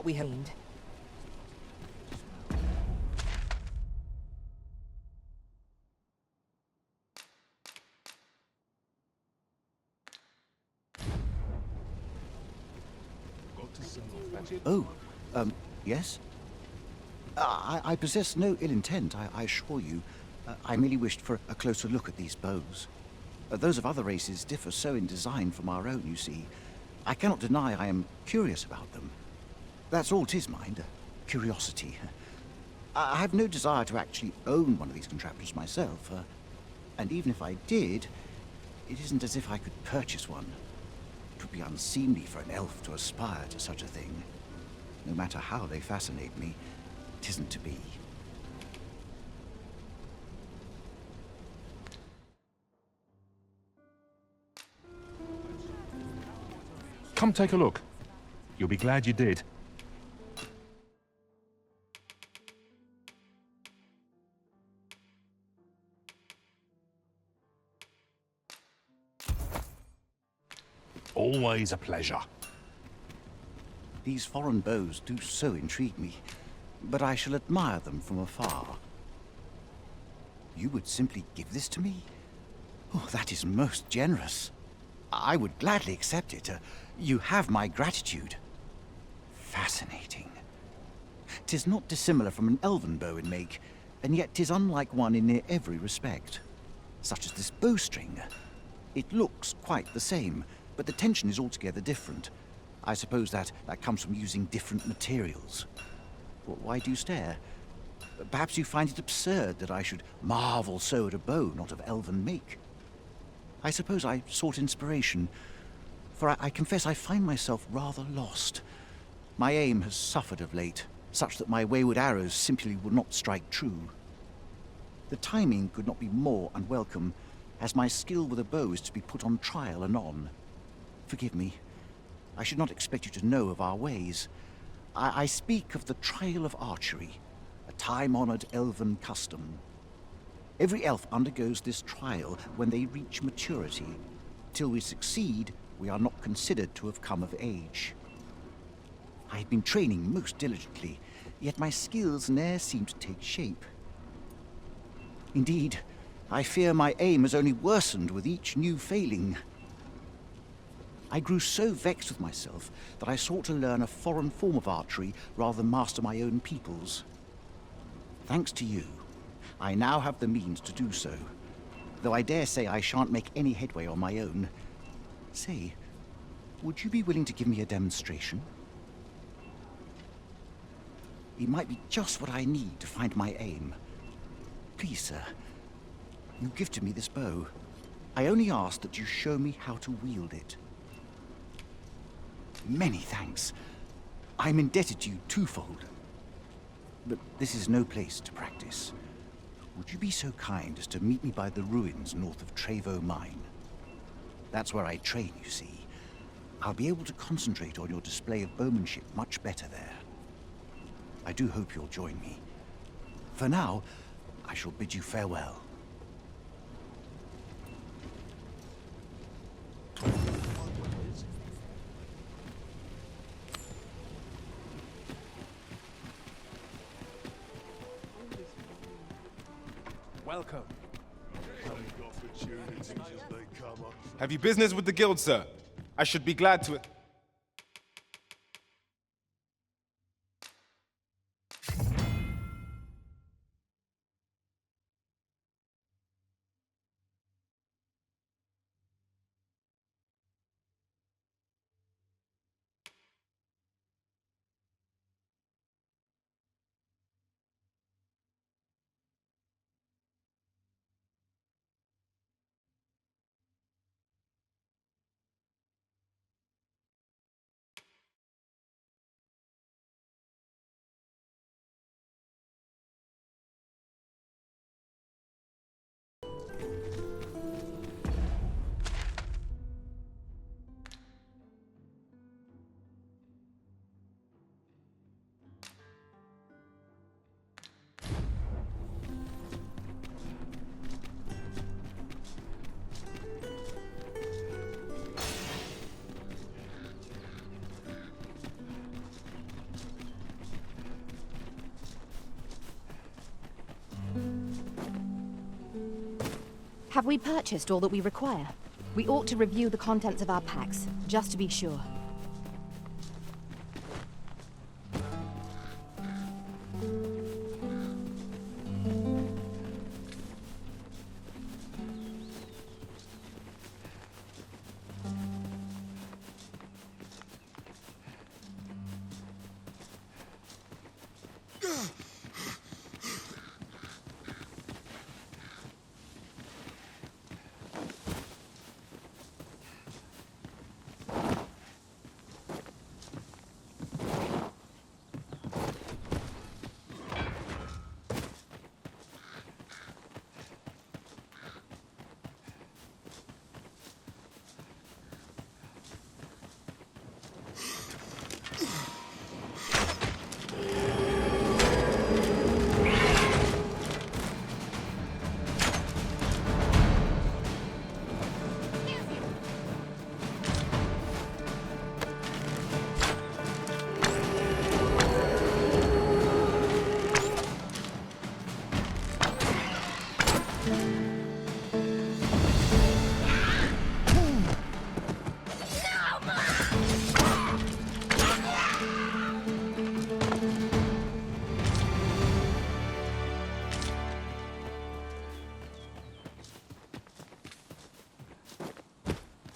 we have gained. Oh, yes? I possess no ill intent, I assure you. I merely wished for a closer look at these bows. Those of other races differ so in design from our own, you see. I cannot deny I am curious about them. That's all 'tis, mind, curiosity. I have no desire to actually own one of these contraptions myself, and even if I did, it isn't as if I could purchase one. It would be unseemly for an elf to aspire to such a thing. No matter how they fascinate me, it isn't to be. Come take a look. You'll be glad you did. Always a pleasure. These foreign bows do so intrigue me, but I shall admire them from afar. You would simply give this to me? Oh, that is most generous. I would gladly accept it. You have my gratitude. Fascinating. 'Tis not dissimilar from an elven bow in make, and yet 'tis unlike one in near every respect. Such as this bowstring. It looks quite the same, but the tension is altogether different. I suppose that comes from using different materials. Why do you stare? Perhaps you find it absurd that I should marvel so at a bow not of elven make. I suppose I sought inspiration, for I confess I find myself rather lost. My aim has suffered of late, such that my wayward arrows simply will not strike true. The timing could not be more unwelcome, as my skill with a bow is to be put on trial anon. Forgive me. I should not expect you to know of our ways. I speak of the trial of archery, a time-honored elven custom. Every elf undergoes this trial when they reach maturity. Till we succeed, we are not considered to have come of age. I have been training most diligently, yet my skills ne'er seem to take shape. Indeed, I fear my aim has only worsened with each new failing. I grew so vexed with myself that I sought to learn a foreign form of archery rather than master my own people's. Thanks to you, I now have the means to do so, though I dare say I shan't make any headway on my own. Say, would you be willing to give me a demonstration? It might be just what I need to find my aim. Please, sir, you gifted me this bow. I only ask that you show me how to wield it. Many thanks. I'm indebted to you twofold. But this is no place to practice. Would you be so kind as to meet me by the ruins north of Trevo Mine? That's where I train, you see. I'll be able to concentrate on your display of bowmanship much better there. I do hope you'll join me. For now, I shall bid you farewell. Welcome. Have you business with the guild, sir? I should be glad to... Have we purchased all that we require? We ought to review the contents of our packs, just to be sure.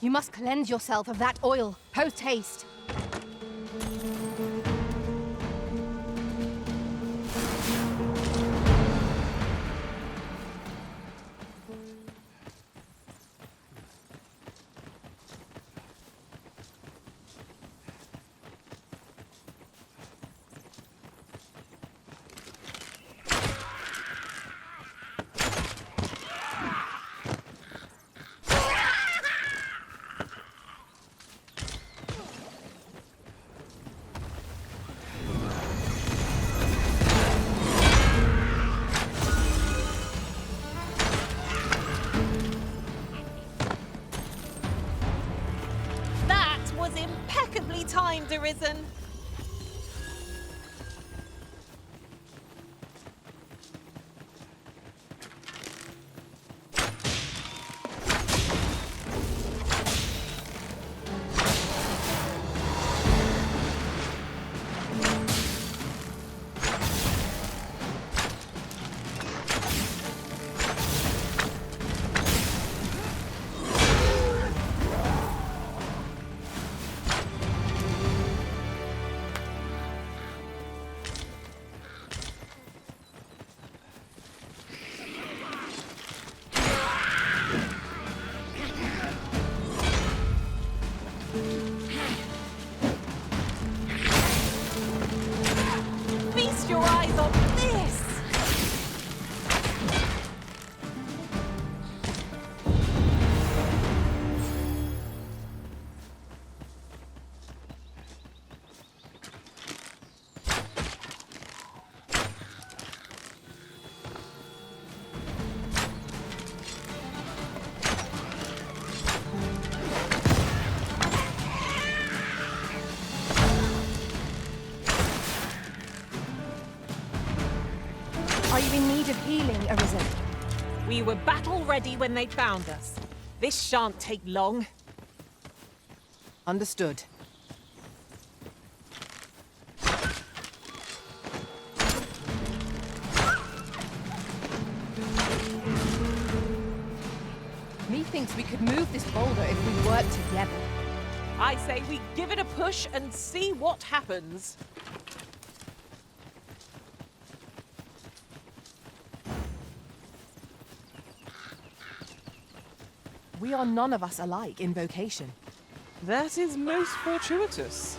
You must cleanse yourself of that oil, post-haste. Timed, Arisen. Are you in need of healing, Arisen? We were battle-ready when they found us. This shan't take long. Understood. Methinks we could move this boulder if we work together. I say we give it a push and see what happens. We are none of us alike in vocation. That is most fortuitous.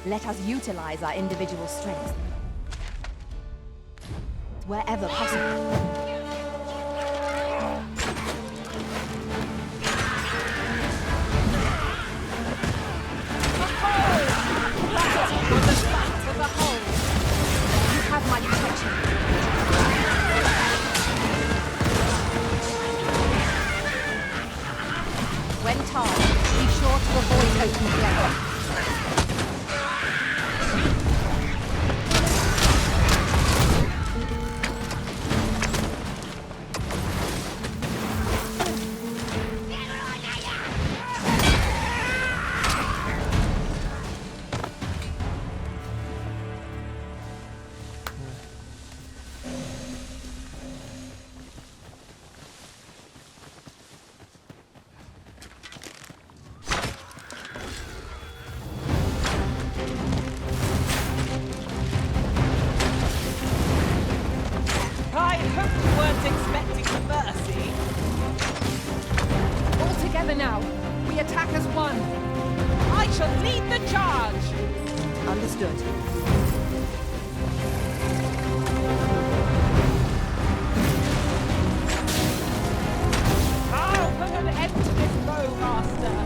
Let us utilize our individual strengths wherever possible. You have my protection. When tasked, be sure to avoid open flame. Understood. I'll put an end to this bowmaster.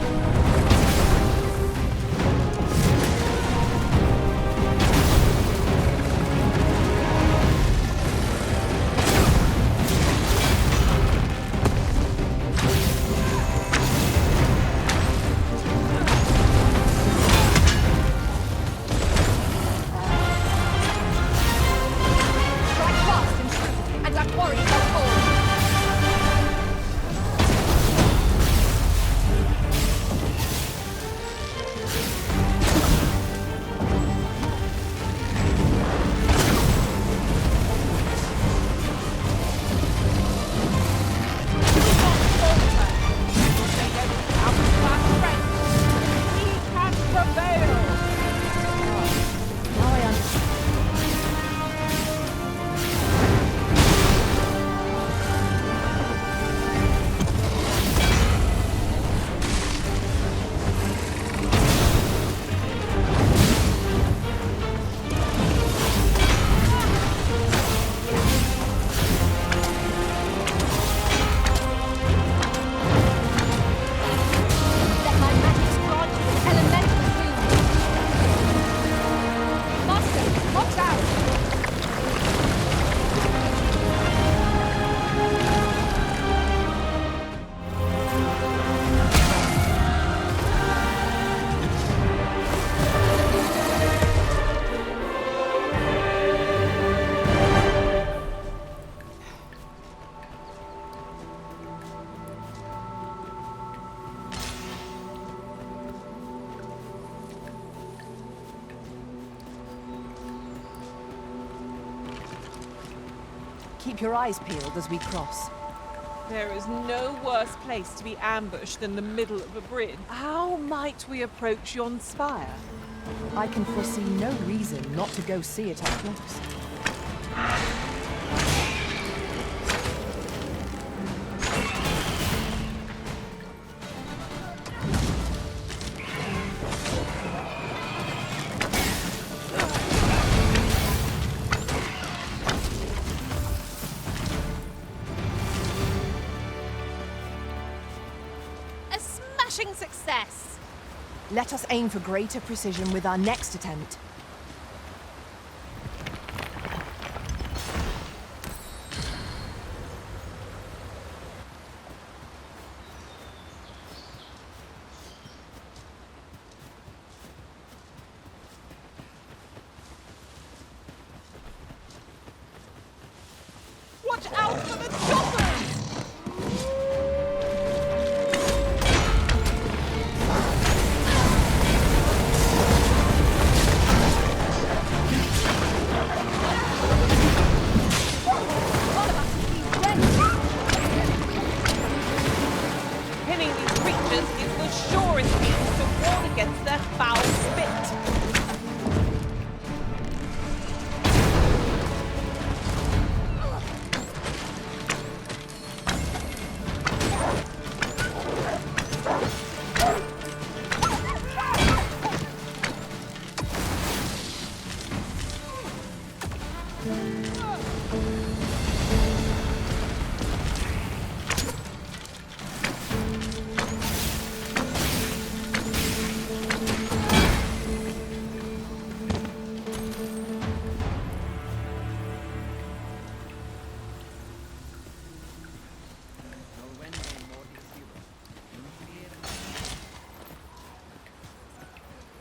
Keep your eyes peeled as we cross. There is no worse place to be ambushed than the middle of a bridge. How might we approach yon spire? I can foresee no reason not to go see it up close. Success! Let us aim for greater precision with our next attempt. Watch out for the choppers!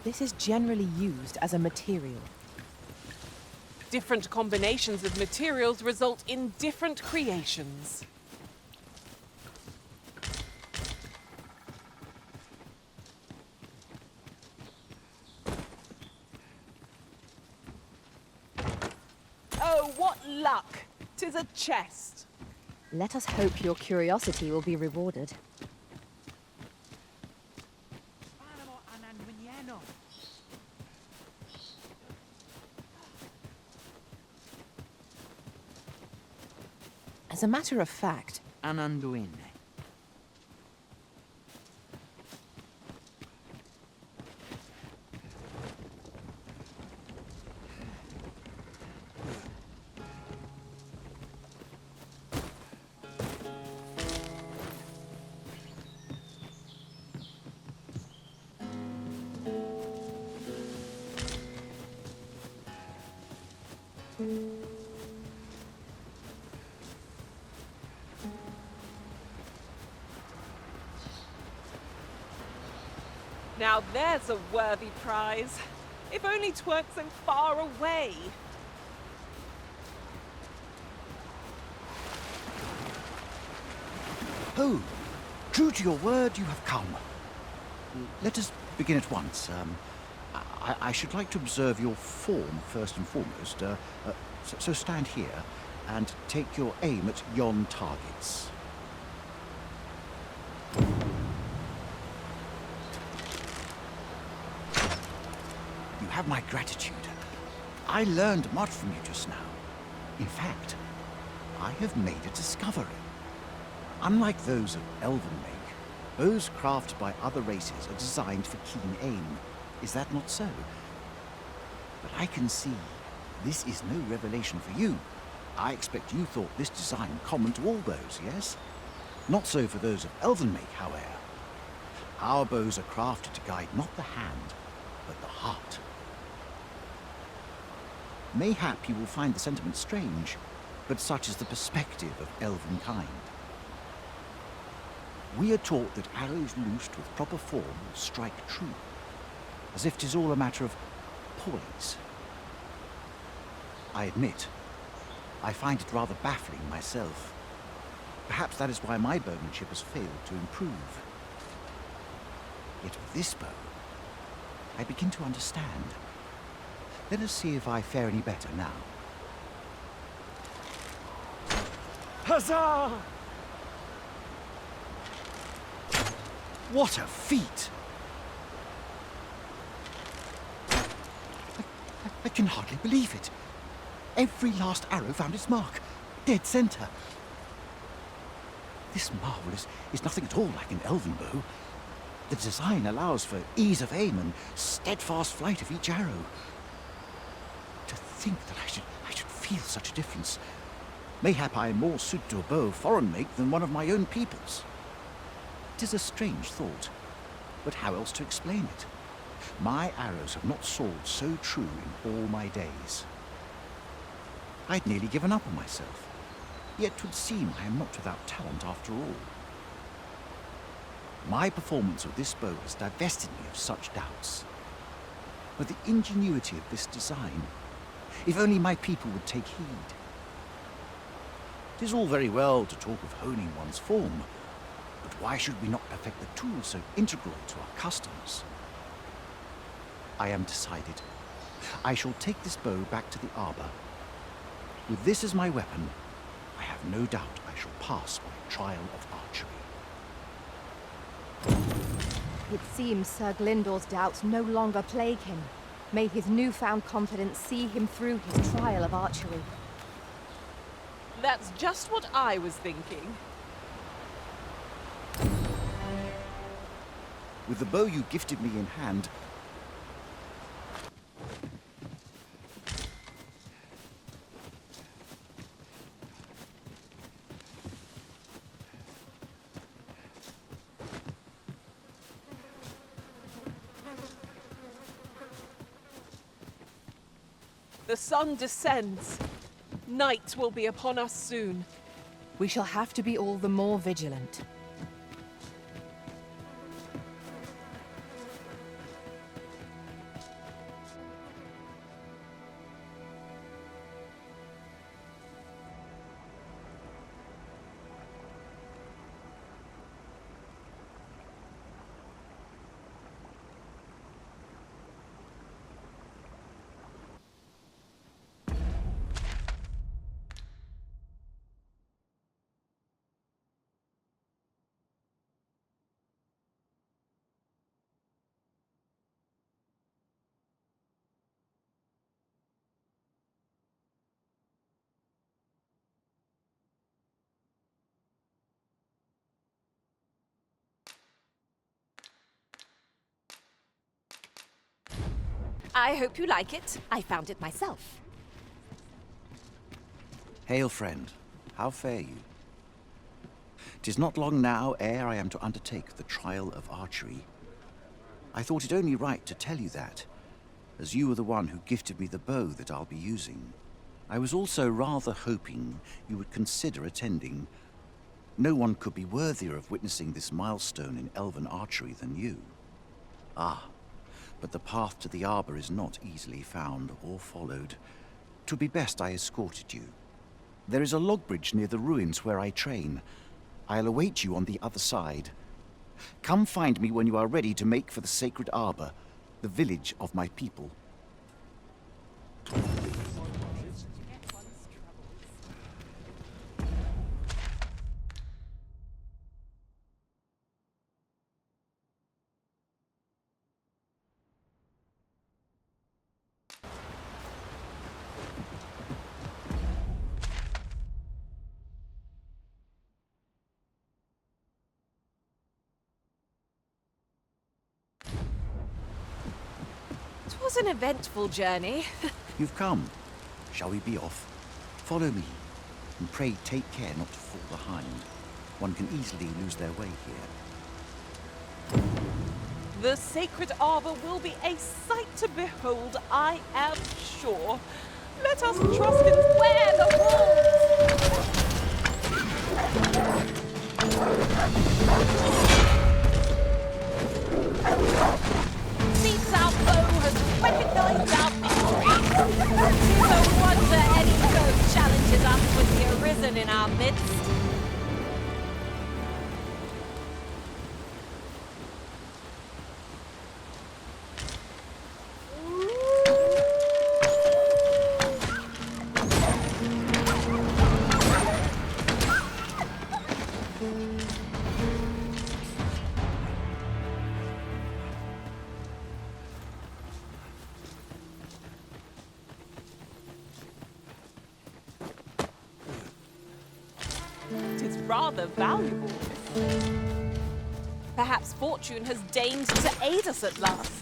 This is generally used as a material. Different combinations of materials result in different creations. Oh, what luck! 'Tis a chest. Let us hope your curiosity will be rewarded. As a matter of fact, Ananduine. Now there's a worthy prize. If only 'tweren't so far away. Oh, true to your word, you have come. Let us begin at once. I should like to observe your form first and foremost. So stand here and take your aim at yon targets. You have my gratitude. I learned much from you just now. In fact, I have made a discovery. Unlike those of elven make, bows crafted by other races are designed for keen aim. Is that not so? But I can see this is no revelation for you. I expect you thought this design common to all bows, yes? Not so for those of elven make, however. Our bows are crafted to guide not the hand, but the heart. Mayhap you will find the sentiment strange, but such is the perspective of elven kind. We are taught that arrows loosed with proper form strike true, as if 'tis all a matter of poise. I admit, I find it rather baffling myself. Perhaps that is why my bowmanship has failed to improve. Yet with this bow, I begin to understand. Let us see if I fare any better now. Huzzah! What a feat! I can hardly believe it. Every last arrow found its mark. Dead center. This marvel is nothing at all like an elven bow. The design allows for ease of aim and steadfast flight of each arrow. To think that I should feel such a difference. Mayhap I am more suited to a bow of foreign make than one of my own people's. 'Tis a strange thought, but how else to explain it? My arrows have not soared so true in all my days. I'd nearly given up on myself, yet 'twould seem I am not without talent after all. My performance with this bow has divested me of such doubts. But the ingenuity of this design, if only my people would take heed. 'Tis all very well to talk of honing one's form, but why should we not perfect the tool so integral to our customs? I am decided. I shall take this bow back to the arbor. With this as my weapon, I have no doubt I shall pass my trial of archery. It seems Sir Glyndor's doubts no longer plague him. May his newfound confidence see him through his trial of archery. That's just what I was thinking. With the bow you gifted me in hand, The sun descends. Night will be upon us soon. We shall have to be all the more vigilant. I hope you like it. I found it myself. hail friend, how fare you? 'Tis not long now ere I am to undertake the trial of archery. I thought it only right to tell you that, as you are the one who gifted me the bow that I'll be using. I was also rather hoping you would consider attending. No one could be worthier of witnessing this milestone in elven archery than you. Ah, but the path to the arbor is not easily found or followed. 'Twould be best I escorted you. There is a log bridge near the ruins where I train. I'll await you on the other side. Come find me when you are ready to make for the sacred arbor, the village of my people. 'Twas an eventful journey. You've come. Shall we be off? Follow me, and pray take care not to fall behind. One can easily lose their way here. The sacred arbor will be a sight to behold, I am sure. Let us trust in where the wolves! Seems our foe has recognized our victory. Tis no wonder any foe challenges us with the arisen in our midst. Tis rather valuable. Perhaps fortune has deigned to aid us at last.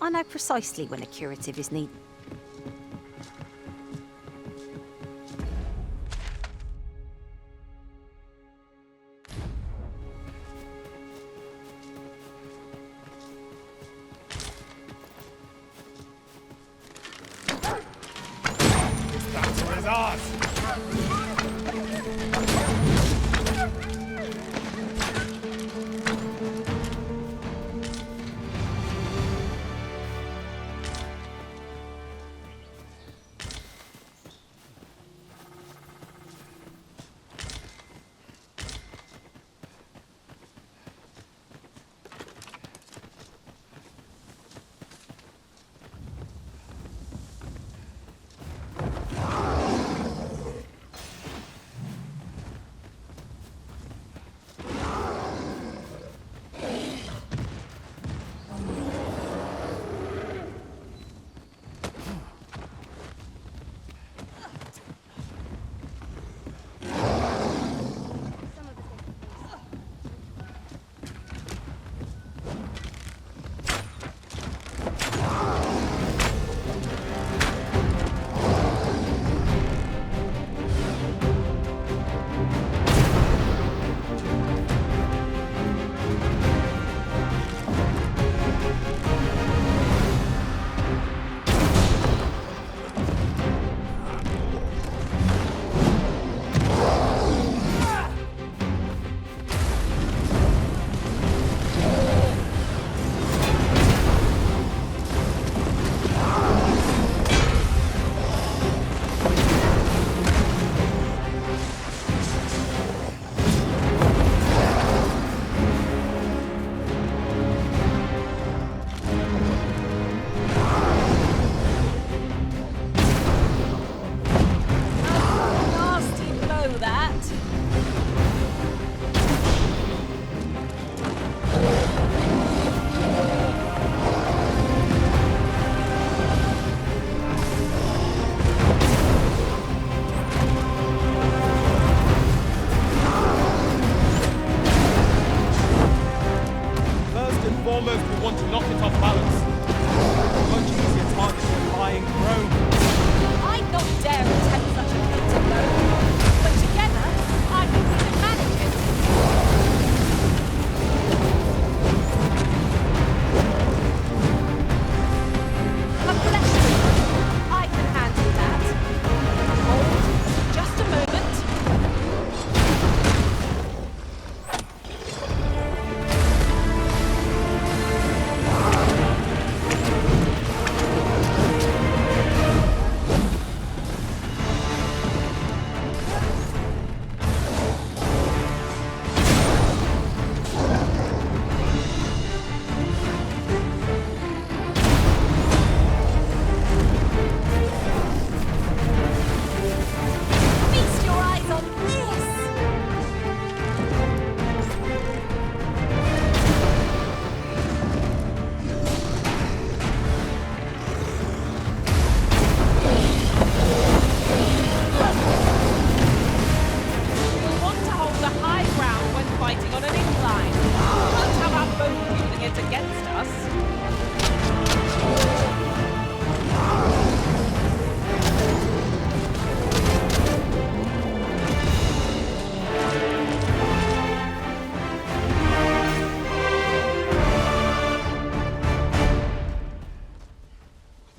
I know precisely when a curative is needed.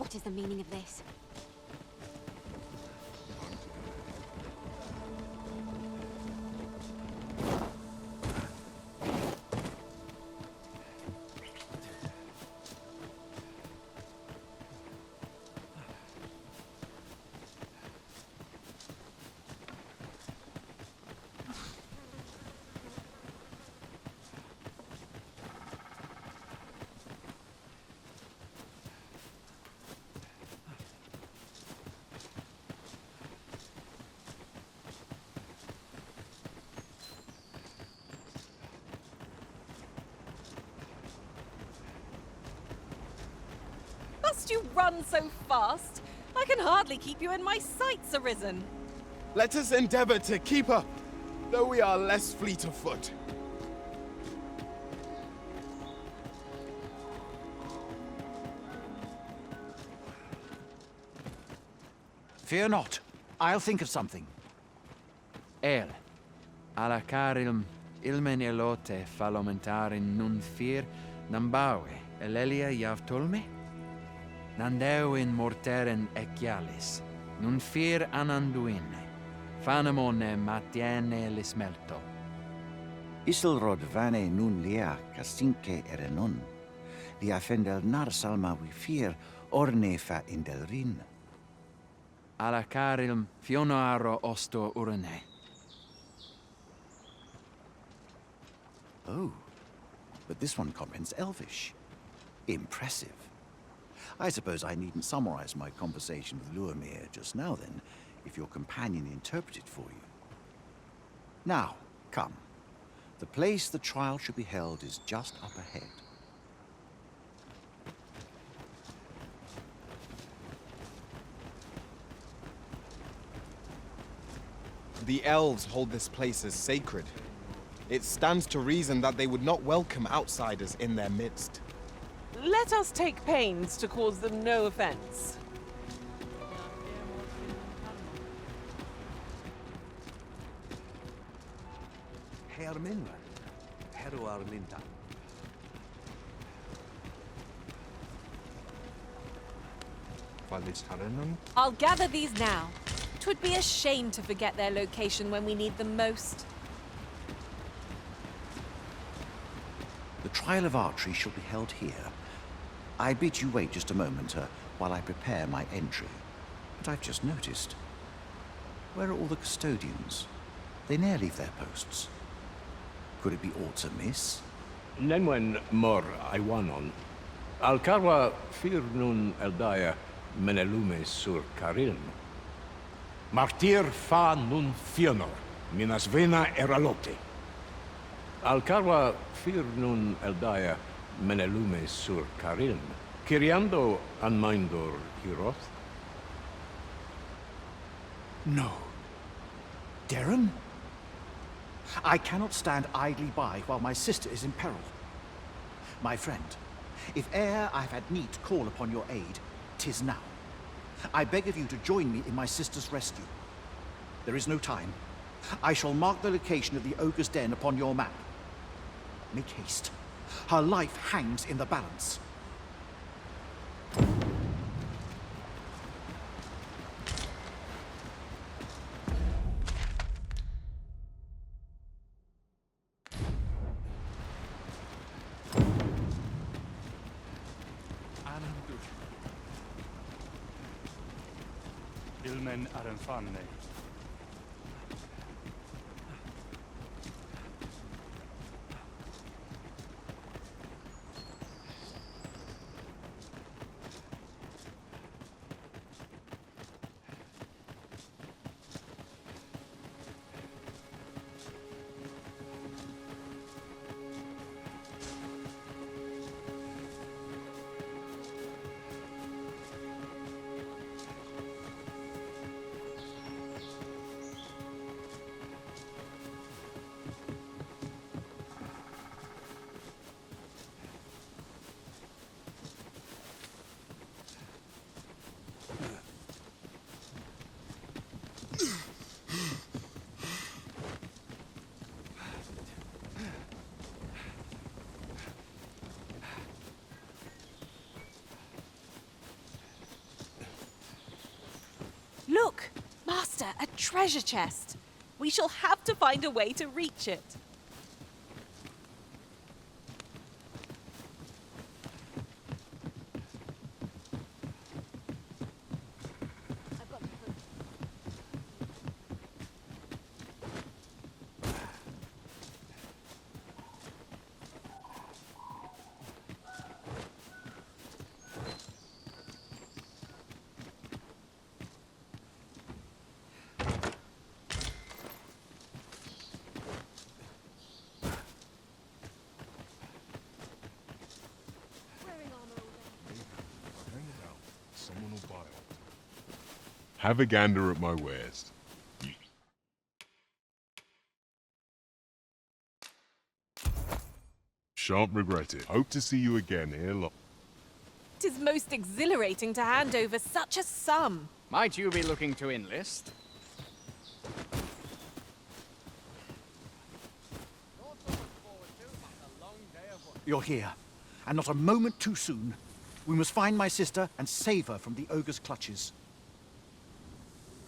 What is the meaning of this? Must you run so fast? I can hardly keep you in my sights, Arisen. Let us endeavor to keep up, though we are less fleet of foot. Fear not. I'll think of something. Alla carilm, ilmen elote falomentarin nun fir, nambawe, elelia javtolme? Nandeu in morteren ecialis, nun fir ananduine, fanemone matiene lismelto. Isilrod vane nun lia casinque erenon. Lia fendel nar salma vi fir orne fa indel rin. Alla carilm fionoaro osto urne. Oh, but this one comprehends Elvish. Impressive. I suppose I needn't summarize my conversation with Luamir just now then, if your companion interpreted for you. Now, come. The place the trial should be held is just up ahead. The elves hold this place as sacred. It stands to reason that they would not welcome outsiders in their midst. Let us take pains to cause them no offense. Herminva, Heruar Linda. I'll gather these now. 'Twould be a shame to forget their location when we need them most. The trial of archery shall be held here. I bid you wait just a moment, while I prepare my entry. But I've just noticed. Where are all the custodians? They ne'er leave their posts. Could it be aught amiss? Nenwen mor Iwanon. Alcarwa fir nun eldaya menelume sur carilm. Martir fa nun fionor, minas vena eralote. Alcarwa fir nun eldaya menelume sur carilm. Kiriando anmindor hiroth? No. Darren? I cannot stand idly by while my sister is in peril. My friend, if e'er I've had need to call upon your aid, 'tis now. I beg of you to join me in my sister's rescue. There is no time. I shall mark the location of the ogre's den upon your map. Make haste. Her life hangs in the balance. Ilmen arenfanne. Look! Master, a treasure chest. We shall have to find a way to reach it. Have a gander at my wares. Shan't regret it. Hope to see you again ere long. It is most exhilarating to hand over such a sum. Might you be looking to enlist? You're here, and not a moment too soon. We must find my sister and save her from the ogre's clutches.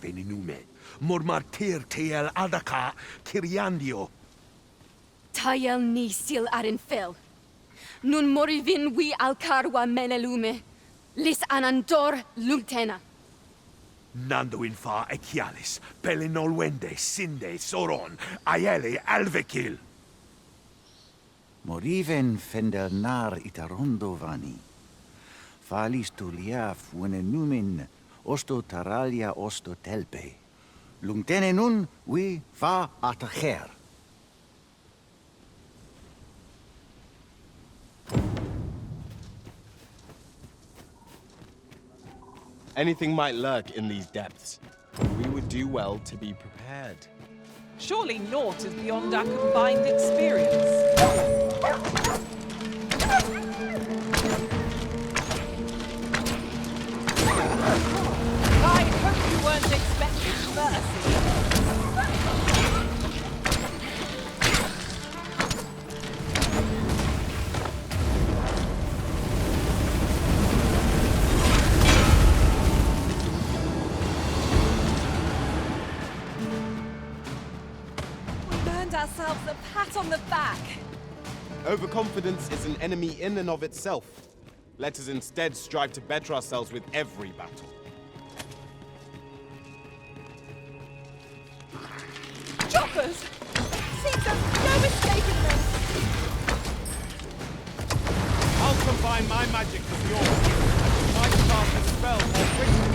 Veninume, mormartir tiel adaka kiriandio. Tayel ni sil arin fel. Nun morivin we alcarwa menelume. Lis anandor lungtena. Nando in fa echialis, pelinolwende, sinde, soron, aiele alvekil. Moriven fendernar itarondo vani. Falis tulia fuenenumin osto taralia osto telpe. Lungtene nun we fa atacher. Anything might lurk in these depths. We would do well to be prepared. Surely naught is beyond our combined experience. I hope you weren't expecting mercy. Ourselves a pat on the back. Overconfidence is an enemy in and of itself. Let us instead strive to better ourselves with every battle. Choppers! Seems there's no escaping them. I'll combine my magic with yours. I might cast a spell more quickly.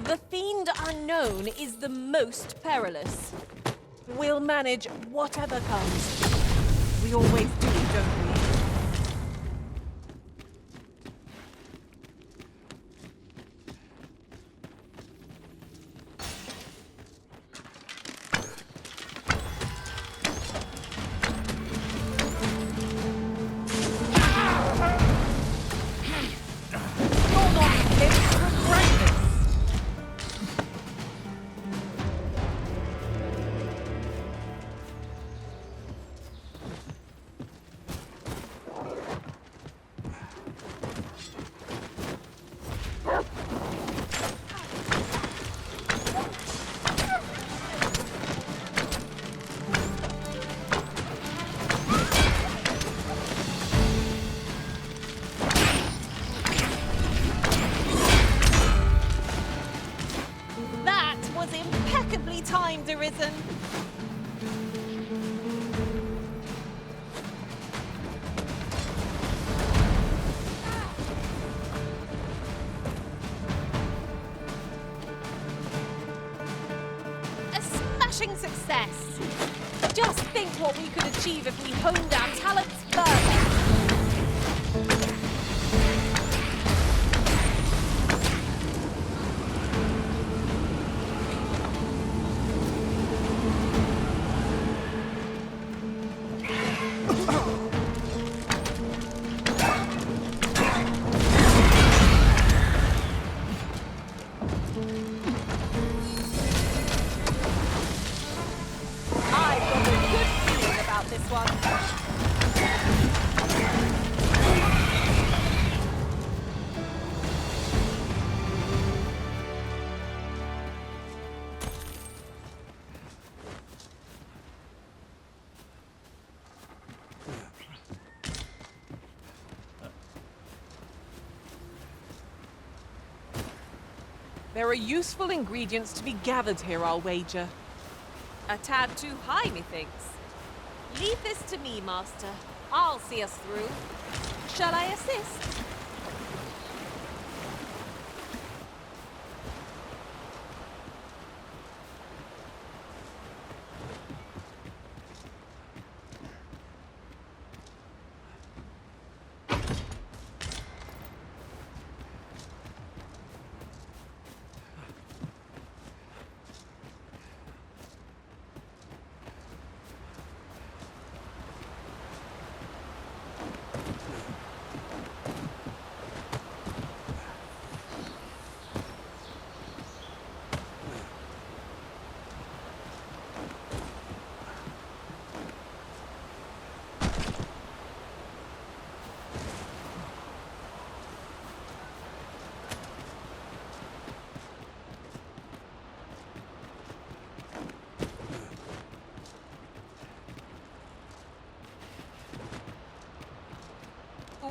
The fiend unknown is the most perilous. We'll manage whatever comes. We always do, don't we? could achieve if we honed our talents further. There are useful ingredients to be gathered here, I'll wager. A tad too high, methinks. Leave this to me, Master. I'll see us through. Shall I assist?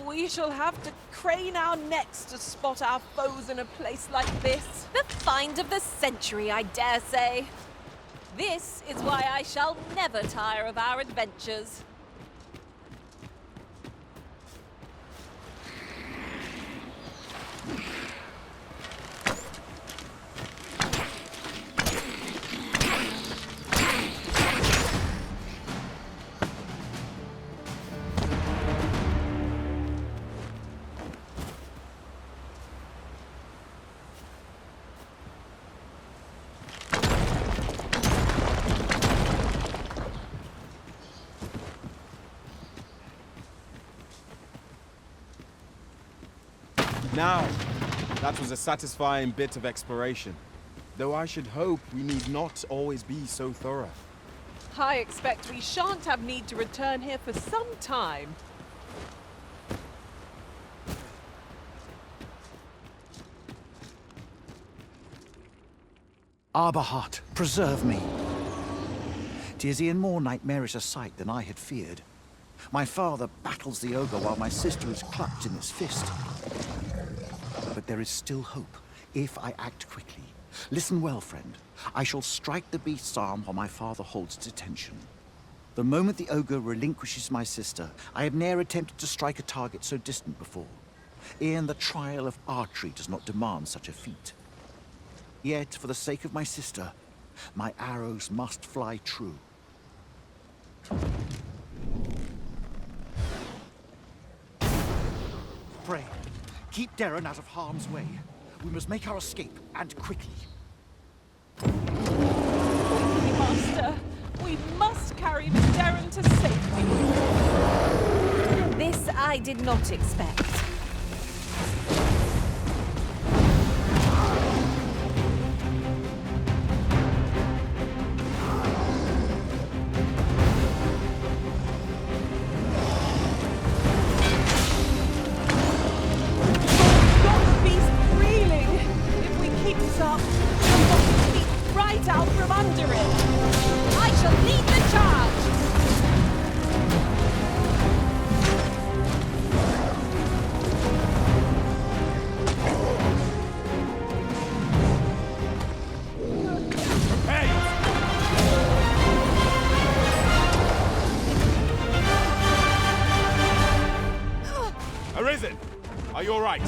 We shall have to crane our necks to spot our foes in a place like this. The find of the century, I dare say. This is why I shall never tire of our adventures. Now, that was a satisfying bit of exploration. Though I should hope we need not always be so thorough. I expect we shan't have need to return here for some time. Arberhart, preserve me. 'Tis e'en more nightmarish a sight than I had feared. My father battles the ogre while my sister is clutched in his fist. But there is still hope, if I act quickly. Listen well, friend. I shall strike the beast's arm while my father holds its attention. The moment the ogre relinquishes my sister, I have ne'er attempted to strike a target so distant before. E'en the trial of archery does not demand such a feat. Yet, for the sake of my sister, my arrows must fly true. Pray, keep Darren out of harm's way. We must make our escape, and quickly. Master, we must carry Miss Darren to safety. This I did not expect. Are you all right?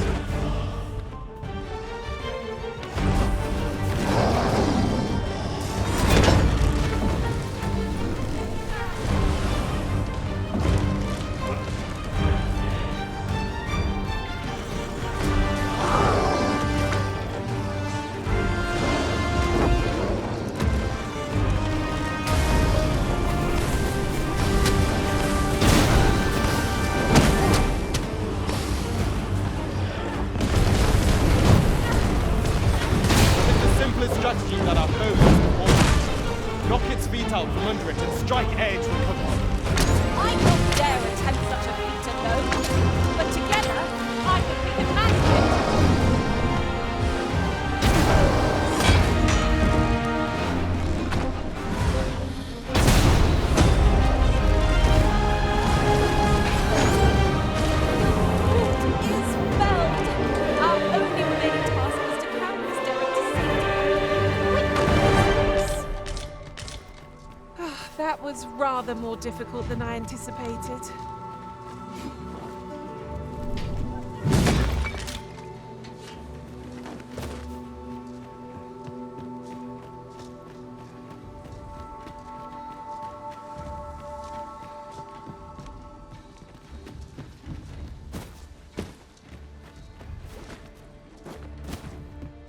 from under it and strike ere it recovers. I don't dare attempt such a feat alone, but together, I think we can manage it. That was rather more difficult than I anticipated.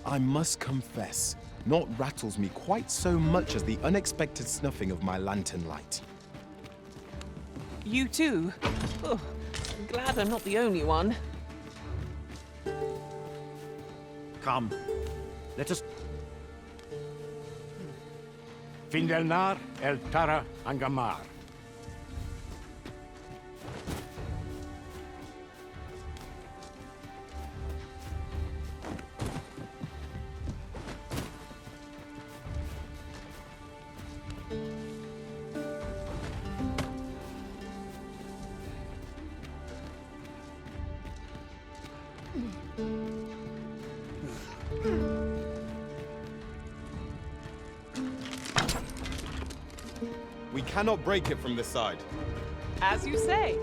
I must confess, naught rattles me quite so much as the unexpected snuffing of my lantern light. You too? Oh, I'm glad I'm not the only one. Come, let us... Findelnar el Tara Angamar. We cannot break it from this side. As you say.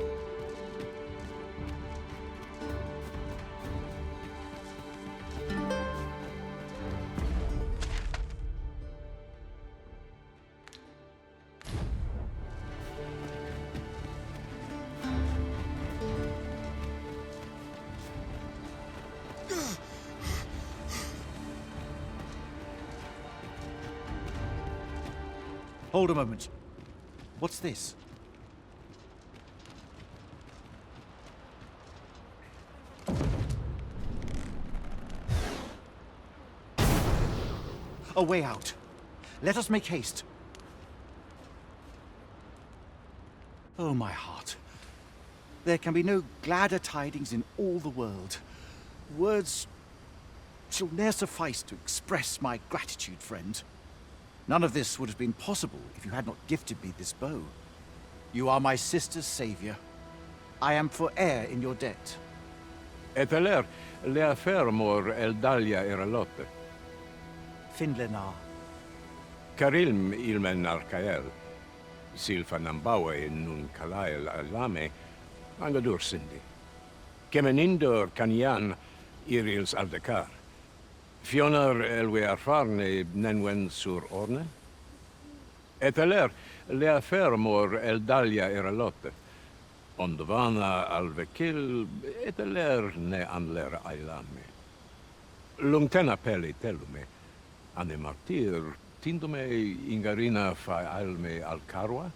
Hold a moment. What's this? A way out. Let us make haste. Oh, my heart. There can be no gladder tidings in all the world. Words shall ne'er suffice to express my gratitude, friend. None of this would have been possible if you had not gifted me this bow. You are my sister's savior. I am forever in your debt. Eteler, le affermor el dalia eralotte. Findlenar. Karilm ilmen arcael. Silfa nambawe nun kalael alame. Angadur sindi. Kemenindor kanyan irils aldecar. Fionar elwe arfarne nenwen sur orne? Eteler, le affermor el dalia eralotte. Ondvana alvekil, eteler ne anler ailame. Lungtena peli telume, ane martir, tindume ingarina fa alme alcarwa?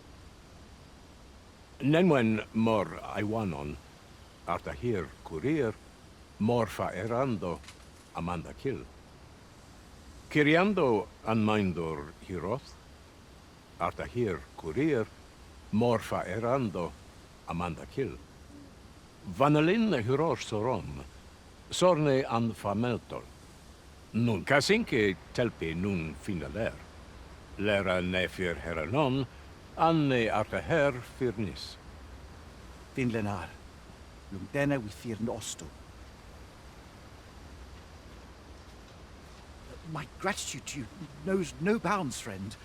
Nenwen mor aiwanon, artahir curir, mor fa erando, amanda kill. Kiriando anmaindor hiroth, artahir curir, morfa erando, amanda kill. Vanalin hiror soron, sorne an fameltol. Nun kasinke telpi nun finaler. Lera nefir heranon, anne artaher firnis. Finlenar. Lungdena we fear osto. My gratitude to you knows no bounds, friend.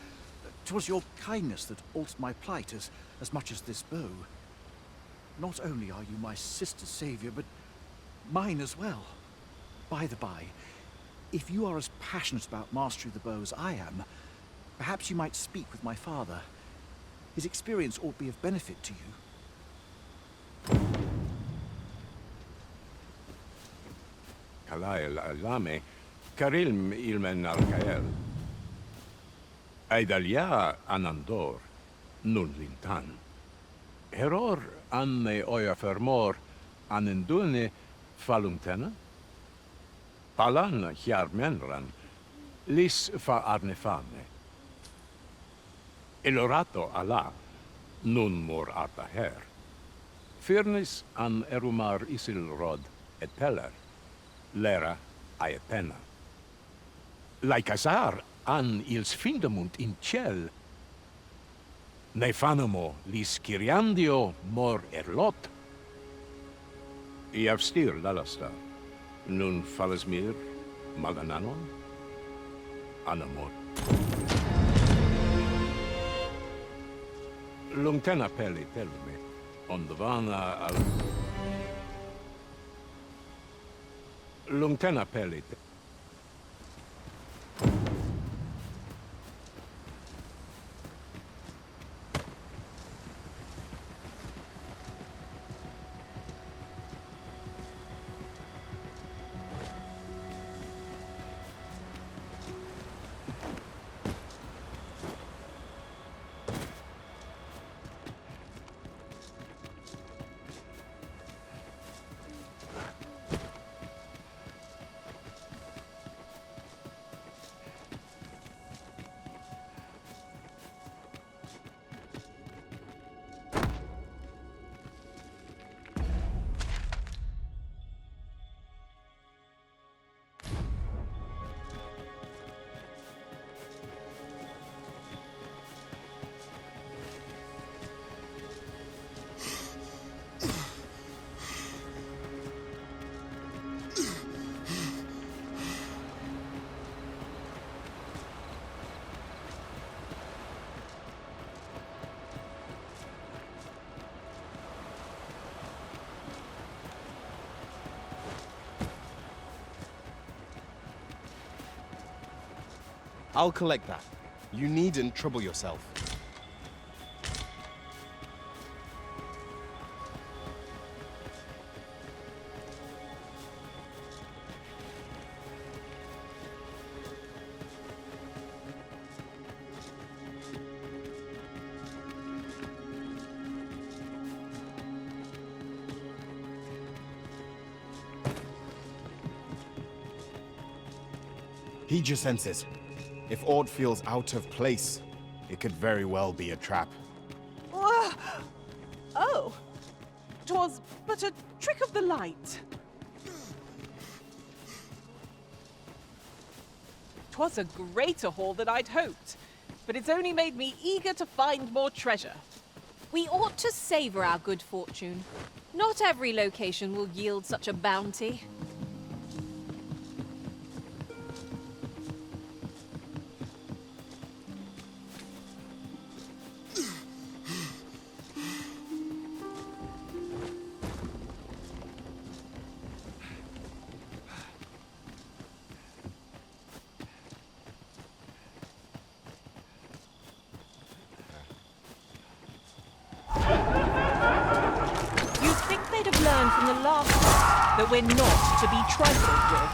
'Twas your kindness that altered my plight as much as this bow. Not only are you my sister's savior, but mine as well. By the by, if you are as passionate about mastery of the bow as I am, perhaps you might speak with my father. His experience ought to be of benefit to you. Kalael alame, Karilm ilmen arcael. Aidalia anandor, nun lintan. Heror anne oia fermor, anendune falumtena? Palan hiar menran, lis fa arnefane. Elorato Allah, nun mor arta her. Firnis an erumar isil rod et peller, lera aetena. Laicasar an ils findamunt in ciel, nefanamo lis Kyriandio mor erlot. Iav stir lalasta, nun falles mir magananon, anamor. Lungtena peli telme, ondvana al... Lungtena peli I'll collect that. You needn't trouble yourself. Heed your senses. If aught feels out of place, it could very well be a trap. Oh, 'twas but a trick of the light. 'Twas a greater haul than I'd hoped, but it's only made me eager to find more treasure. We ought to savor our good fortune. Not every location will yield such a bounty. From the last one, that we're not to be trifled with.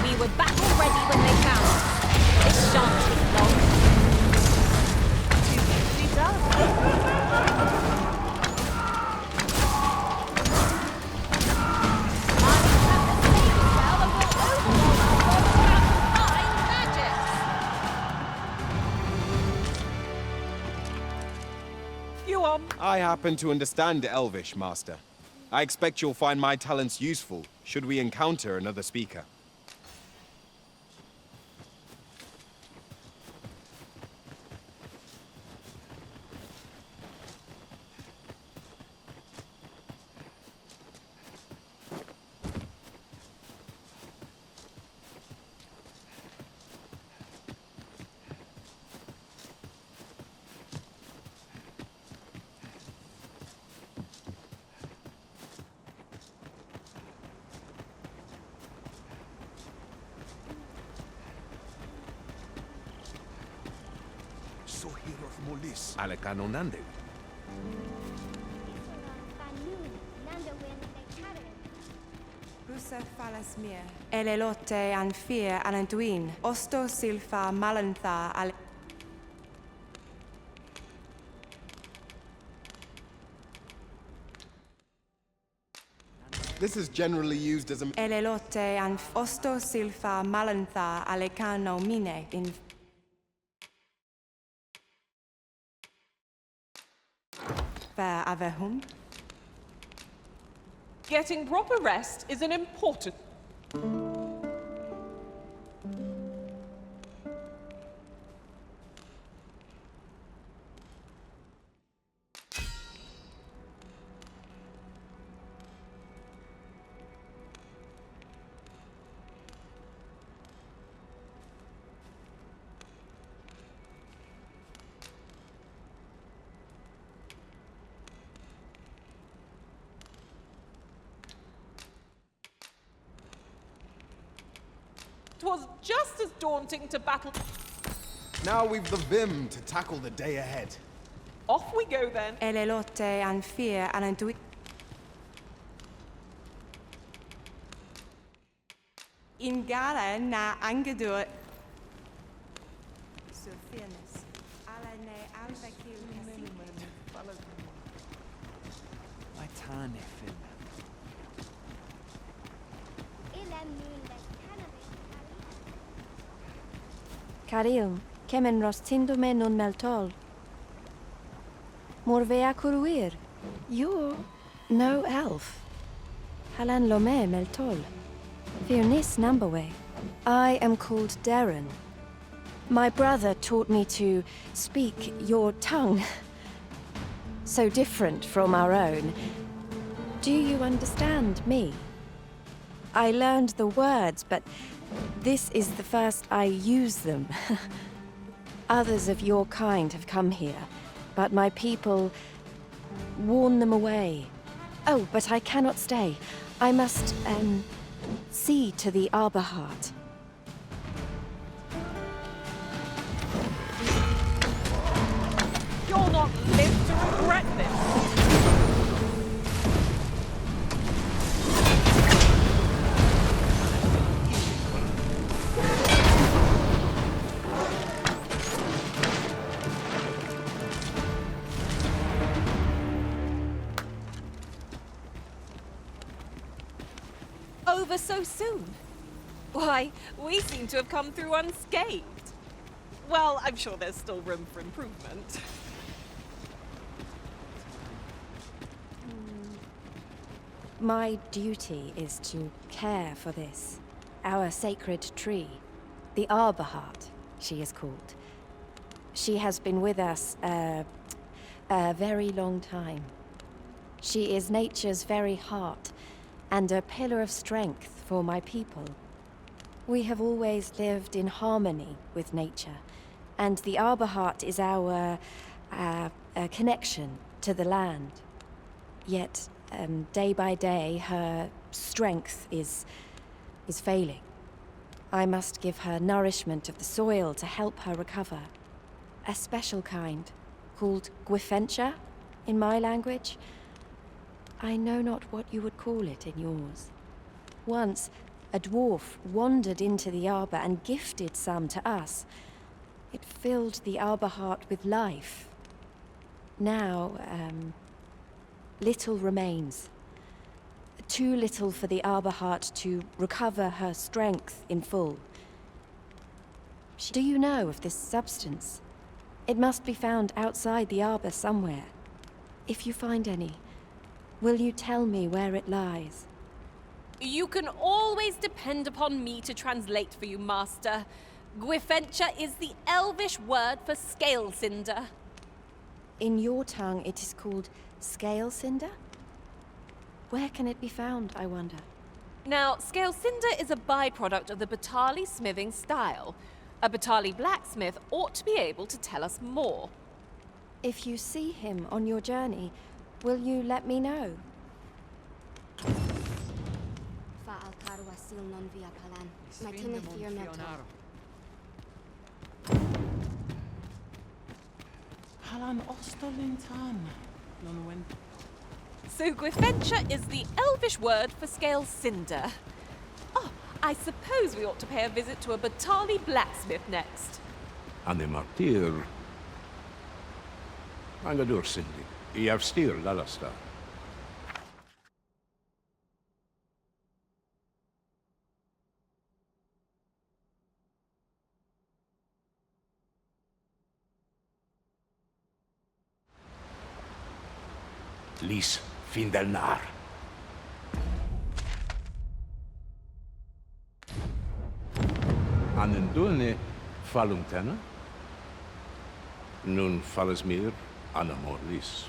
We were back already when they found us. This shan't take long. Too easily done. You on? I happen to understand Elvish, Master. I expect you'll find my talents useful, should we encounter another speaker. Alekanonande. Busa falasmir. Elelote an fear alanduin. Osto silfa malantha al. This is generally used as a... Elelote an osto silfa malantha alecano mine in Verwehung? Getting proper rest is an important... Twas just as daunting to battle... Now we've the vim to tackle the day ahead. Off we go then. E le lotte an fear an intui... In gala na angedur... So fairness. Alla ne alvakil My tane fin. Carilm, kemen rostindo non meltol. Morvea curuir. You're no elf. Halan lome meltol. Firnis numberway. I am called Darren. My brother taught me to speak your tongue. So different from our own. Do you understand me? I learned the words, but this is the first I use them. Others of your kind have come here, but my people warn them away. Oh, but I cannot stay. I must, see to the arbor heart. You'll not live to regret this. Over so soon? Why, we seem to have come through unscathed. Well, I'm sure there's still room for improvement. My duty is to care for this, our sacred tree. The arbor heart, she is called. She has been with us a very long time. She is nature's very heart, and a pillar of strength for my people. We have always lived in harmony with nature, and the arbor heart is our connection to the land. Yet, day by day, her strength is failing. I must give her nourishment of the soil to help her recover. A special kind, called Gwifencha in my language. I know not what you would call it in yours. Once, a dwarf wandered into the arbor and gifted some to us. It filled the arbor heart with life. Now, little remains. Too little for the arbor heart to recover her strength in full. Do you know of this substance? It must be found outside the arbor somewhere. If you find any, will you tell me where it lies? You can always depend upon me to translate for you, Master. Gwifencha is the Elvish word for scale cinder. In your tongue, it is called scale cinder? Where can it be found, I wonder? Now, scale cinder is a byproduct of the Batali smithing style. A Batali blacksmith ought to be able to tell us more. If you see him on your journey, will you let me know? So Gwifencha is the Elvish word for scale cinder. Oh, I suppose we ought to pay a visit to a Batali blacksmith next. Ane martir. Angadur Cindy. Iav stir lalasta. lis findelnar. Anen dulne falumtena? Nun falles mir anamor lis.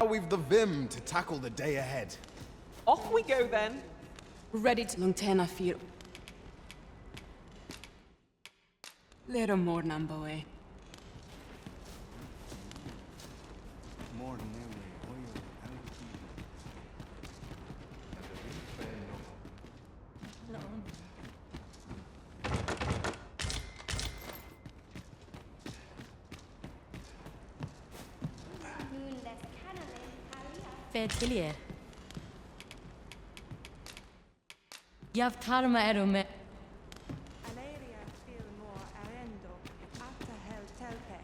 We've the vim to tackle the day ahead. Off we go then. Ready to Lungtena fir. Lero mornan boe. Fertilier. Javtarma erume. Aleria fil mor arendo, after hel telpe.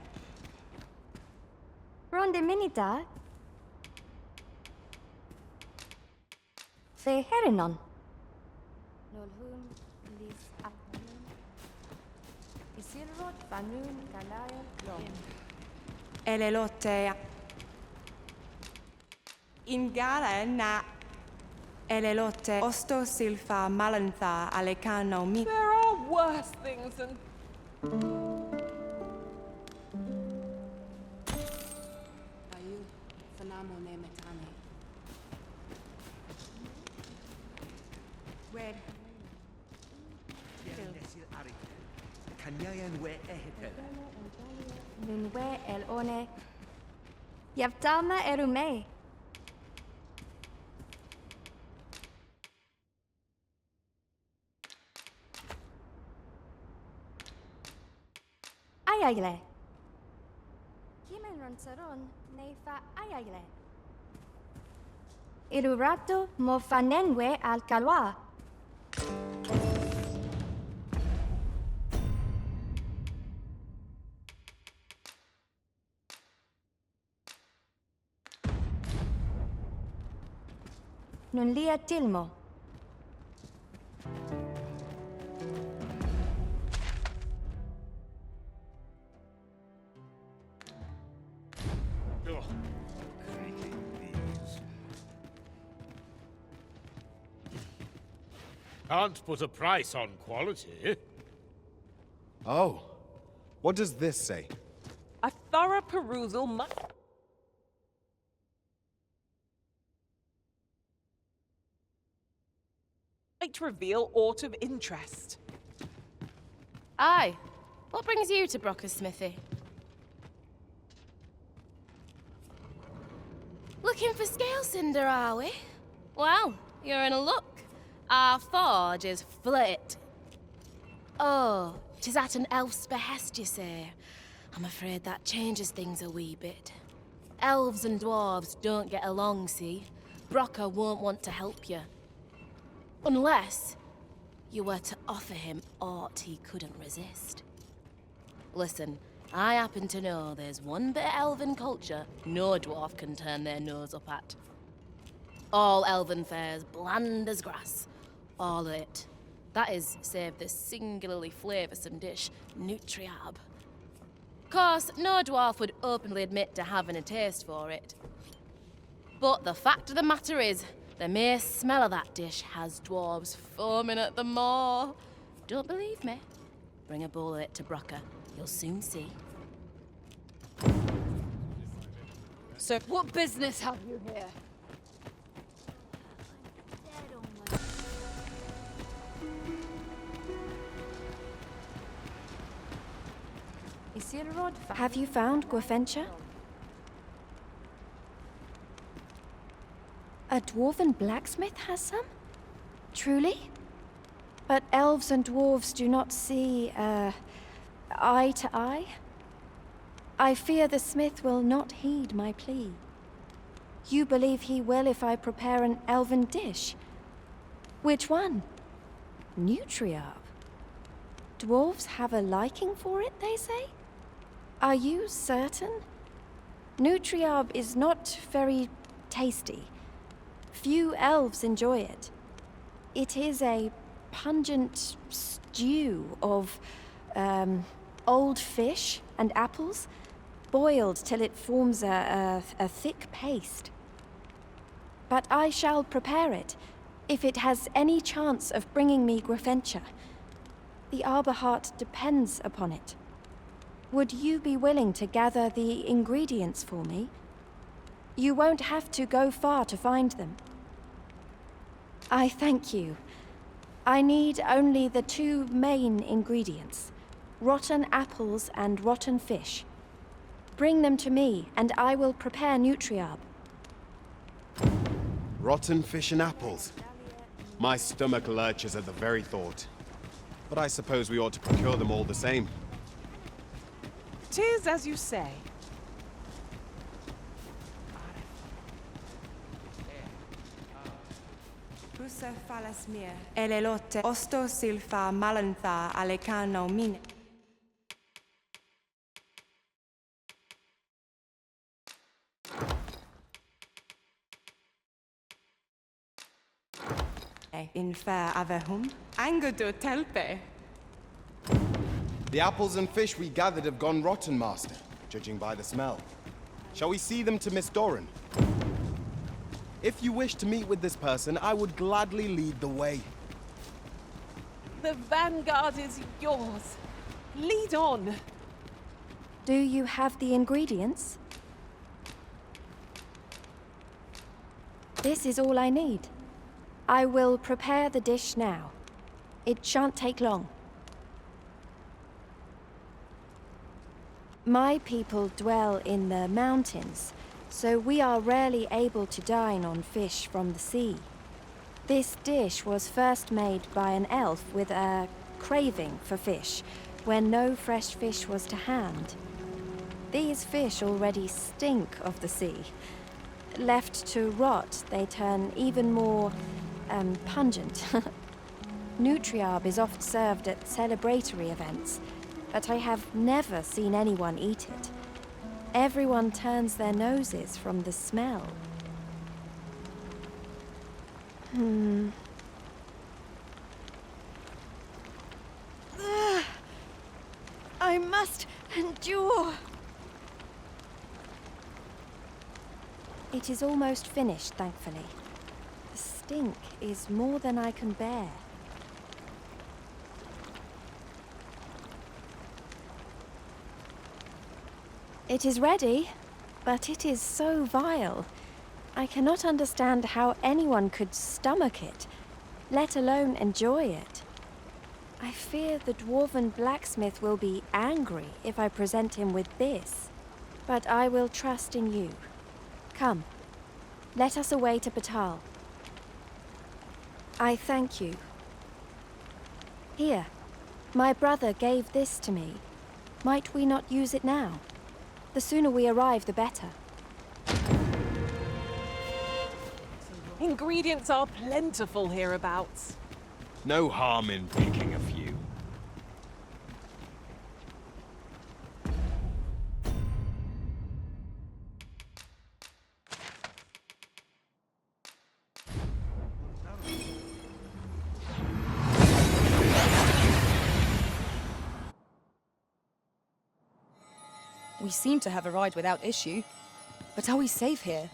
Ronde minita. Se herinon. Nolhum lis apnum. Isilrod vanun galael lom. Elelote. Ingala na Elelote osto silfa malantha alecano mi. There are worse things than... Ayu, fanamo ne metane. Wed. Nunwe el one. Yavtalma erume. Ayayle. Kimen ronsaron neifa ayayle. Irurato mo fanenwe al calwa. Non lia tilmo. Can't put a price on quality. Oh, what does this say? A thorough perusal must... might reveal aught of interest. Aye. What brings you to Brocker's smithy? Looking for scale cinder, are we? Well, you're in luck. Our forge is flit. Oh, 'tis at an elf's behest, you say? I'm afraid that changes things a wee bit. Elves and dwarves don't get along, see? Brocker won't want to help you. Unless you were to offer him aught he couldn't resist. Listen, I happen to know there's one bit of elven culture no dwarf can turn their nose up at. All elven fare's bland as grass. All of it. That is, save the singularly flavoursome dish, nutriab. Course, no dwarf would openly admit to having a taste for it. But the fact of the matter is, the mere smell of that dish has dwarves foaming at the maw. Don't believe me? Bring a bowl of it to Brocker. You'll soon see. So, what business have you here? Have you found Gwefencha? A dwarven blacksmith has some? Truly? But elves and dwarves do not see, eye to eye? I fear the smith will not heed my plea. You believe he will if I prepare an elven dish? Which one? Nutriab. Dwarves have a liking for it, they say? Are you certain? Nutriab is not very tasty. Few elves enjoy it. It is a pungent stew of, old fish and apples, boiled till it forms a thick paste. But I shall prepare it, if it has any chance of bringing me Grafentia. The Arberheart depends upon it. Would you be willing to gather the ingredients for me? You won't have to go far to find them. I thank you. I need only the 2 main ingredients, rotten apples and rotten fish. Bring them to me, and I will prepare nutriarb. Rotten fish and apples. My stomach lurches at the very thought. But I suppose we ought to procure them all the same. 'Tis as you say. Pusa falasmir, elelote osto silfa malantha alecano min. Infer avehum, angudo telpe. The apples and fish we gathered have gone rotten, Master, judging by the smell. Shall we see them to Miss Doran? If you wish to meet with this person, I would gladly lead the way. The vanguard is yours. Lead on. Do you have the ingredients? This is all I need. I will prepare the dish now. It shan't take long. My people dwell in the mountains, so we are rarely able to dine on fish from the sea. This dish was first made by an elf with a craving for fish, when no fresh fish was to hand. These fish already stink of the sea. Left to rot, they turn even more pungent. Nutriarb is oft served at celebratory events, but I have never seen anyone eat it. Everyone turns their noses from the smell. I must endure. It is almost finished, thankfully. The stink is more than I can bear. It is ready, but it is so vile. I cannot understand how anyone could stomach it, let alone enjoy it. I fear the dwarven blacksmith will be angry if I present him with this. But I will trust in you. Come, let us away to Batal. I thank you. Here, my brother gave this to me. Might we not use it now? The sooner we arrive, the better. Ingredients are plentiful hereabouts. No harm in picking a few. We seem to have arrived without issue. But are we safe here?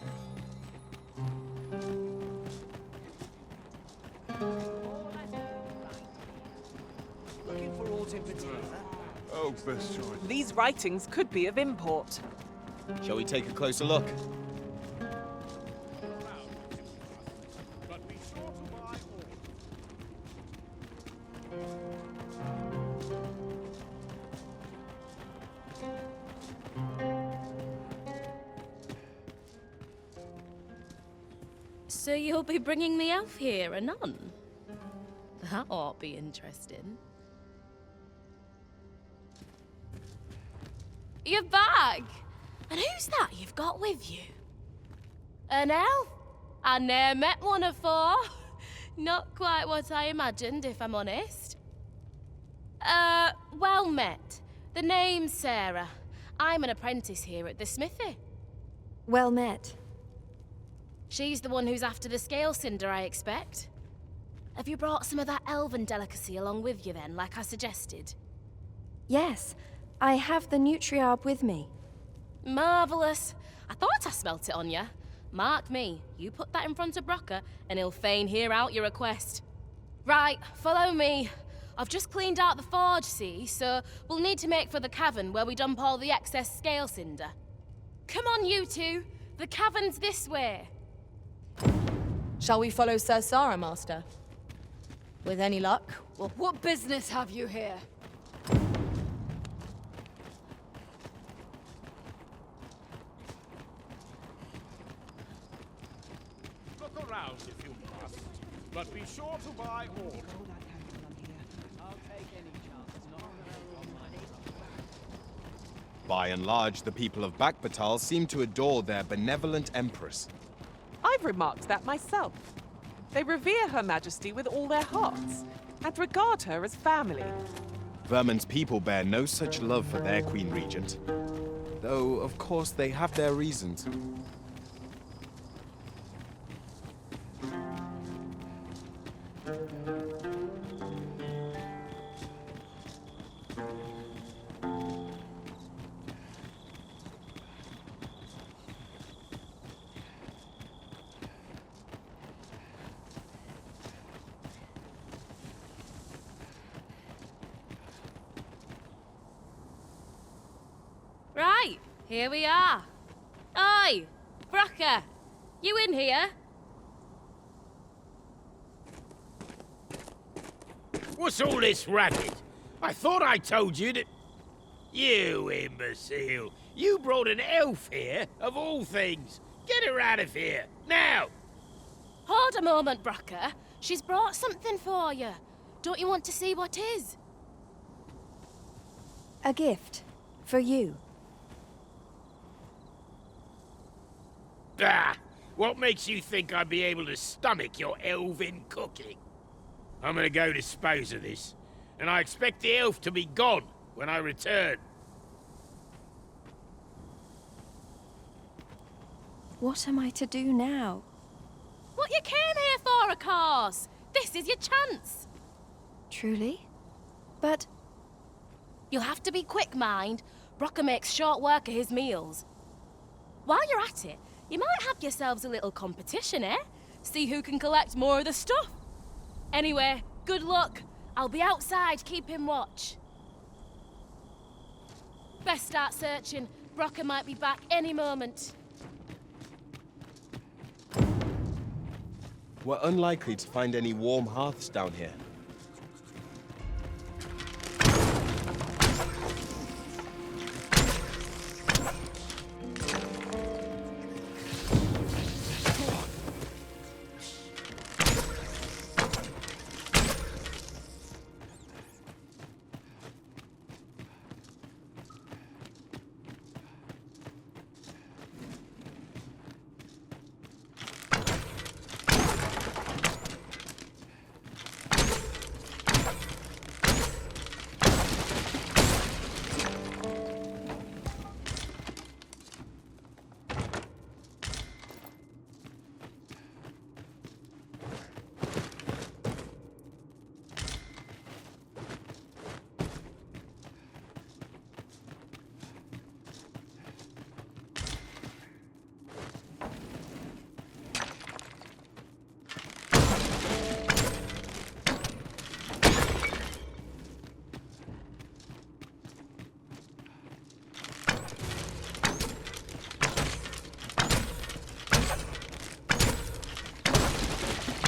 Oh, best choice. These writings could be of import. Shall we take a closer look? So you'll be bringing the elf here anon? That ought be interesting. You're back! And who's that you've got with you? An elf? I ne'er met one afore. Not quite what I imagined, if I'm honest. Well met. The name's Sarah. I'm an apprentice here at the smithy. Well met. She's the one who's after the scale cinder, I expect. Have you brought some of that elven delicacy along with you then, like I suggested? Yes, I have the nutriarb with me. Marvellous. I thought I smelt it on you. Mark me, you put that in front of Brocker, and he'll fain hear out your request. Right, follow me. I've just cleaned out the forge, see, so we'll need to make for the cavern where we dump all the excess scale cinder. Come on, you two. The cavern's this way. Shall we follow Sir Sarah, Master? With any luck, we'll... What business have you here? Look around if you must, but be sure to buy all. By and large, the people of Bakbatal seem to adore their benevolent empress. I've remarked that myself. They revere Her Majesty with all their hearts, and regard her as family. Vermin's people bear no such love for their Queen Regent. Though, of course, they have their reasons. Right, here we are. Oi, Brocker, you in here? What's all this racket? I thought I told you that... You imbecile! You brought an elf here, of all things! Get her out of here, now! Hold a moment, Brocker. She's brought something for you. Don't you want to see what is? A gift. For you. Ah! What makes you think I'd be able to stomach your elven cooking? I'm gonna go dispose of this, and I expect the elf to be gone when I return. What am I to do now? What you came here for, of course. This is your chance. Truly? But... You'll have to be quick, mind. Brocker makes short work of his meals. While you're at it, you might have yourselves a little competition, eh? See who can collect more of the stuff. Anyway, good luck. I'll be outside keeping watch. Best start searching. Brocker might be back any moment. We're unlikely to find any warm hearths down here.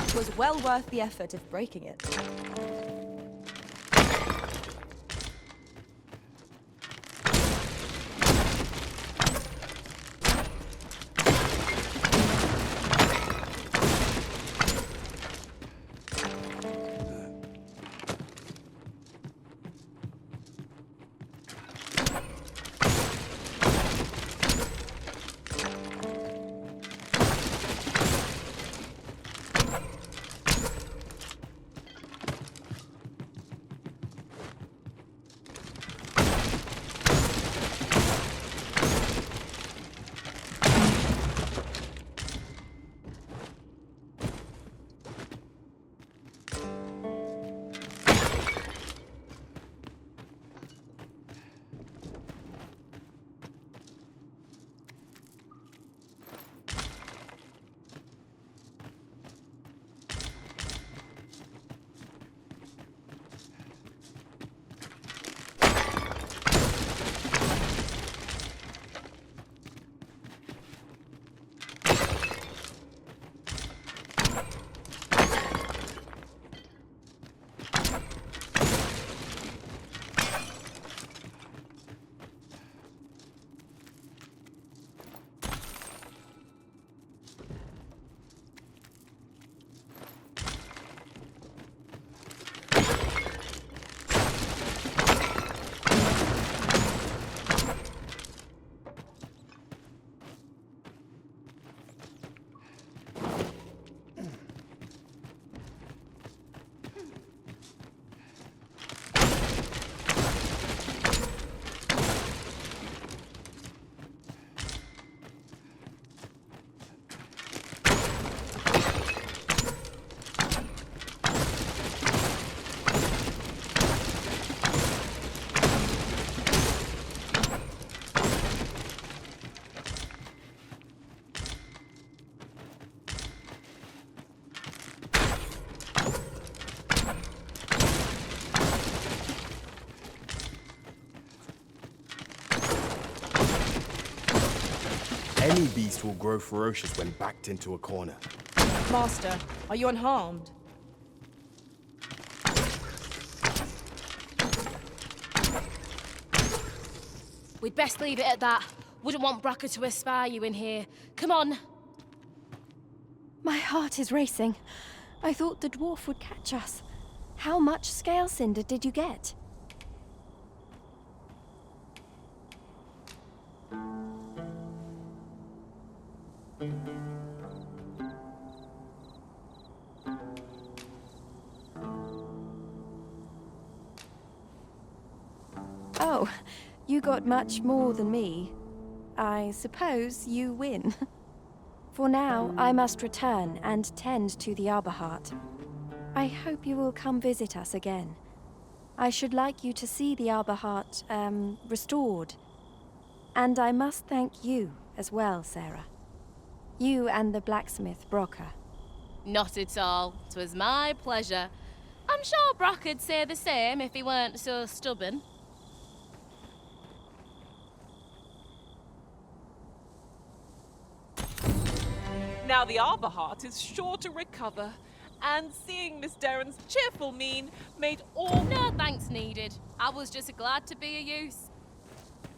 It was well worth the effort of breaking it. Any beast will grow ferocious when backed into a corner. Master, are you unharmed? We'd best leave it at that. Wouldn't want Bracker to espy you in here. Come on. My heart is racing. I thought the dwarf would catch us. How much scale cinder did you get? Oh, you got much more than me. I suppose you win. For now, I must return and tend to the Arberheart. I hope you will come visit us again. I should like you to see the Arberheart, restored. And I must thank you as well, Sarah. You and the blacksmith, Brocker. Not at all. 'Twas my pleasure. I'm sure Brocker'd say the same if he weren't so stubborn. Now the Arberheart is sure to recover, and seeing Miss Darren's cheerful mien made all... No thanks needed. I was just glad to be of use.